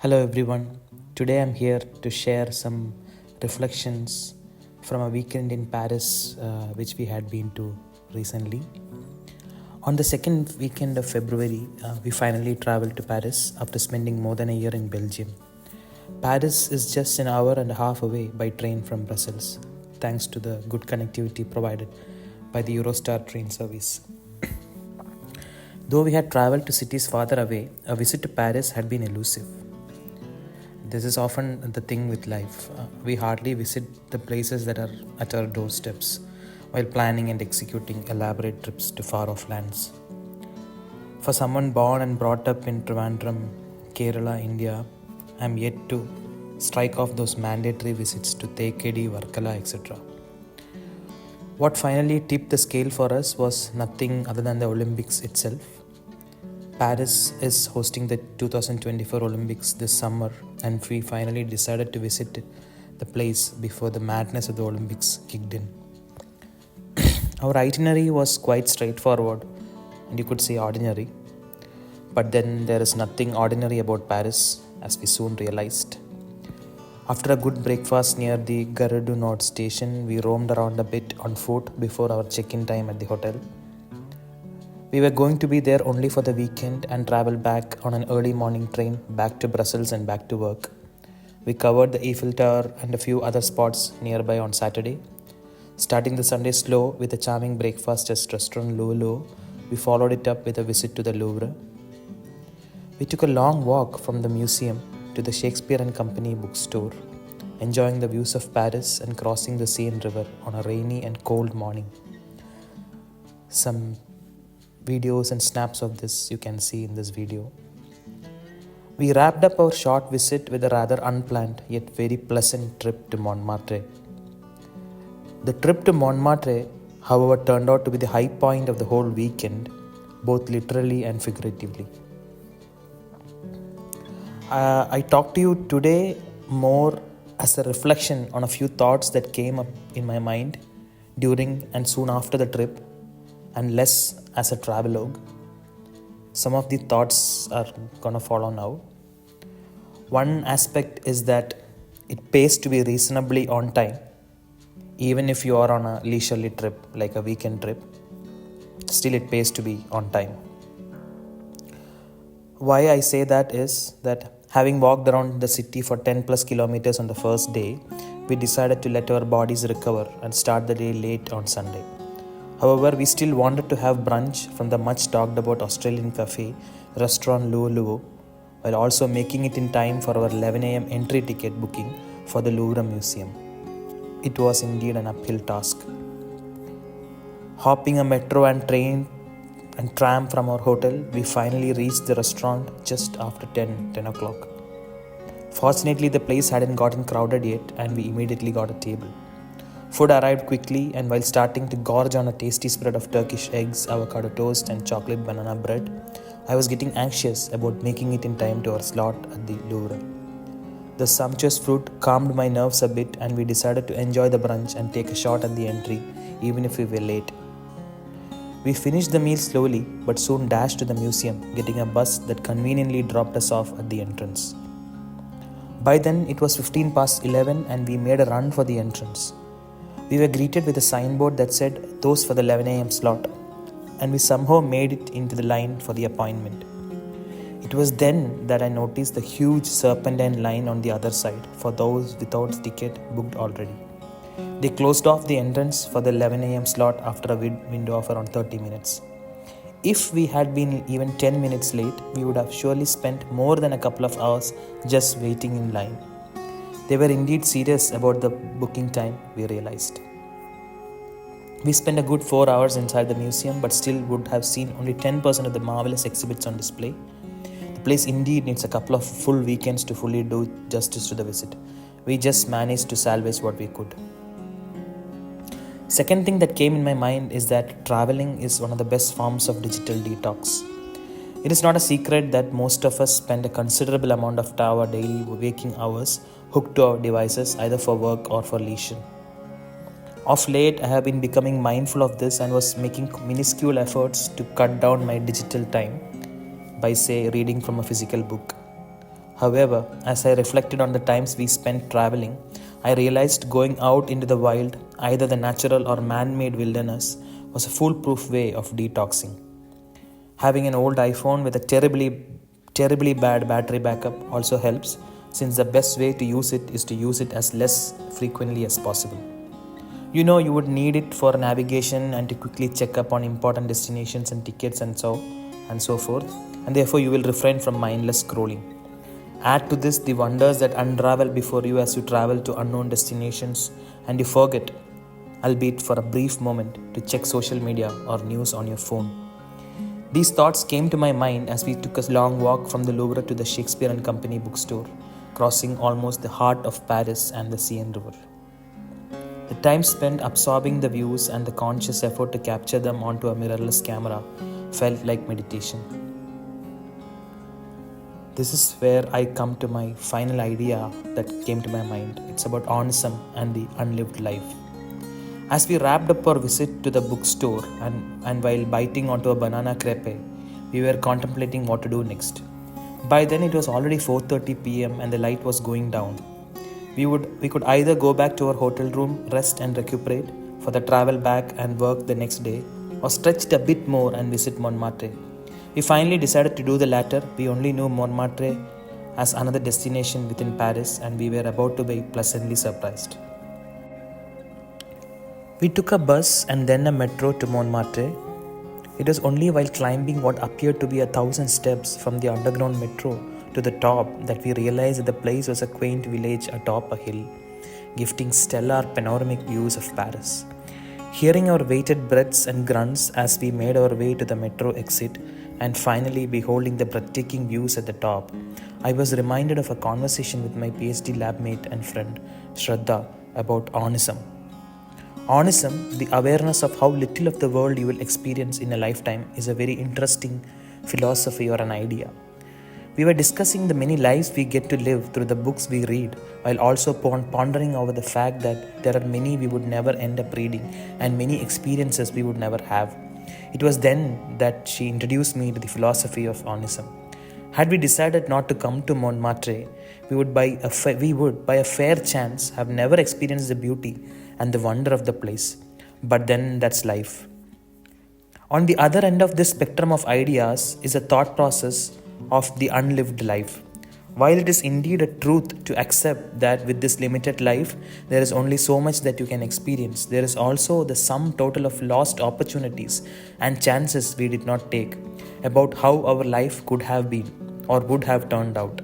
Hello everyone. Today I'm here to share some reflections from a weekend in Paris, which we had been to recently. On the second weekend of February, we finally traveled to Paris after spending more than a year in Belgium. Paris is just an hour and a half away by train from Brussels, thanks to the good connectivity provided by the Eurostar train service. Though we had traveled to cities farther away, a visit to Paris had been elusive. This is often the thing with life. We hardly visit the places that are at our doorsteps while planning and executing elaborate trips to far off lands. For someone born and brought up in Trivandrum, Kerala, India, I am yet to strike off those mandatory visits to Thekedi, Varkala, etc. What finally tipped the scale for us was nothing other than the Olympics itself. Paris is hosting the 2024 Olympics this summer, and we finally decided to visit the place before the madness of the Olympics kicked in. Our itinerary was quite straightforward, and you could say ordinary. But then there is nothing ordinary about Paris, as we soon realized. After a good breakfast near the Gare du Nord station, we roamed around a bit on foot before our check-in time at the hotel. We were going to be there only for the weekend and travel back on an early morning train back to Brussels and back to work. We covered the Eiffel Tower and a few other spots nearby on Saturday. Starting the Sunday slow with a charming breakfast at restaurant Lolo, we followed it up with a visit to the Louvre. We took a long walk from the museum to the Shakespeare and Company bookstore, enjoying the views of Paris and crossing the Seine River on a rainy and cold morning. Some videos and snaps of this you can see in this video. We wrapped up our short visit with a rather unplanned yet very pleasant trip to Montmartre. The trip to Montmartre, however, turned out to be the high point of the whole weekend, both literally and figuratively. I talk to you today more as a reflection on a few thoughts that came up in my mind during and soon after the trip, and less as a travelogue. Some of the thoughts are gonna follow now. One aspect is that it pays to be reasonably on time, even if you are on a leisurely trip, like a weekend trip. Still, it pays to be on time. Why I say that is that having walked around the city for 10 plus kilometers on the first day, we decided to let our bodies recover and start the day late on Sunday. However, we still wanted to have brunch from the much talked about Australian cafe, restaurant Luo, while also making it in time for our 11 am entry ticket booking for the Louvre Museum. It was indeed an uphill task. Hopping a metro and train and tram from our hotel, we finally reached the restaurant just after 10 o'clock. Fortunately, the place hadn't gotten crowded yet, and we immediately got a table. Food arrived quickly, and while starting to gorge on a tasty spread of Turkish eggs, avocado toast, and chocolate banana bread, I was getting anxious about making it in time to our slot at the Louvre. The sumptuous fruit calmed my nerves a bit, and we decided to enjoy the brunch and take a shot at the entry, even if we were late. We finished the meal slowly, but soon dashed to the museum, getting a bus that conveniently dropped us off at the entrance. By then, it was 15 past 11, and we made a run for the entrance. We were greeted with a signboard that said, "Those for the 11 am slot," and we somehow made it into the line for the appointment. It was then that I noticed the huge serpentine line on the other side for those without ticket booked already. They closed off the entrance for the 11 am slot after a window of around 30 minutes. If we had been even 10 minutes late, we would have surely spent more than a couple of hours just waiting in line. They were indeed serious about the booking time, we realized. We spent a good 4 hours inside the museum, but still would have seen only 10% of the marvelous exhibits on display. The place indeed needs a couple of full weekends to fully do justice to the visit. We just managed to salvage what we could. Second thing that came in my mind is that traveling is one of the best forms of digital detox. It is not a secret that most of us spend a considerable amount of our daily waking hours hooked to our devices, either for work or for leisure. Of late, I have been becoming mindful of this and was making minuscule efforts to cut down my digital time by, say, reading from a physical book. However, as I reflected on the times we spent traveling, I realized going out into the wild, either the natural or man-made wilderness, was a foolproof way of detoxing. Having an old iPhone with a terribly bad battery backup also helps, since the best way to use it is to use it as less frequently as possible. You know you would need it for navigation and to quickly check up on important destinations and tickets and so forth, and therefore you will refrain from mindless scrolling. Add to this the wonders that unravel before you as you travel to unknown destinations and you forget, albeit for a brief moment, to check social media or news on your phone. These thoughts came to my mind as we took a long walk from the Louvre to the Shakespeare and Company bookstore, crossing almost the heart of Paris and the Seine River. The time spent absorbing the views and the conscious effort to capture them onto a mirrorless camera felt like meditation. This is where I come to my final idea that came to my mind. It's about Onism and the unlived life. As we wrapped up our visit to the bookstore and while biting onto a banana crepe, we were contemplating what to do next. By then it was already 4:30 p.m. and the light was going down. We could either go back to our hotel room, rest and recuperate for the travel back and work the next day, or stretch it a bit more and visit Montmartre. We finally decided to do the latter. We only knew Montmartre as another destination within Paris, and we were about to be pleasantly surprised. We took a bus and then a metro to Montmartre. It was only while climbing what appeared to be 1,000 steps from the underground metro to the top that we realized that the place was a quaint village atop a hill, gifting stellar panoramic views of Paris. Hearing our bated breaths and grunts as we made our way to the metro exit and finally beholding the breathtaking views at the top, I was reminded of a conversation with my PhD labmate and friend, Shraddha, about Onism. Onism, the awareness of how little of the world you will experience in a lifetime, is a very interesting philosophy or an idea. We were discussing the many lives we get to live through the books we read, while also pondering over the fact that there are many we would never end up reading and many experiences we would never have. It was then that she introduced me to the philosophy of Onism. Had we decided not to come to Montmartre, we would by a fair chance have never experienced the beauty and the wonder of the place. But then that's life. On the other end of this spectrum of ideas is a thought process of the unlived life. While it is indeed a truth to accept that with this limited life, there is only so much that you can experience, there is also the sum total of lost opportunities and chances we did not take about how our life could have been or would have turned out.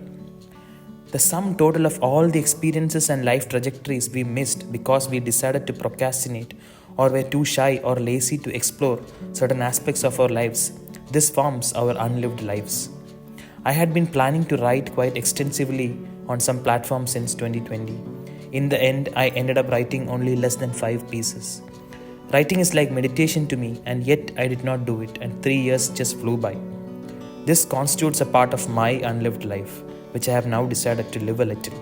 The sum total of all the experiences and life trajectories we missed because we decided to procrastinate or were too shy or lazy to explore certain aspects of our lives, this forms our unlived lives. I had been planning to write quite extensively on some platforms since 2020. In the end, I ended up writing only less than 5 pieces. Writing is like meditation to me, and yet I did not do it, and 3 years just flew by. This constitutes a part of my unlived life, which I have now decided to live a little.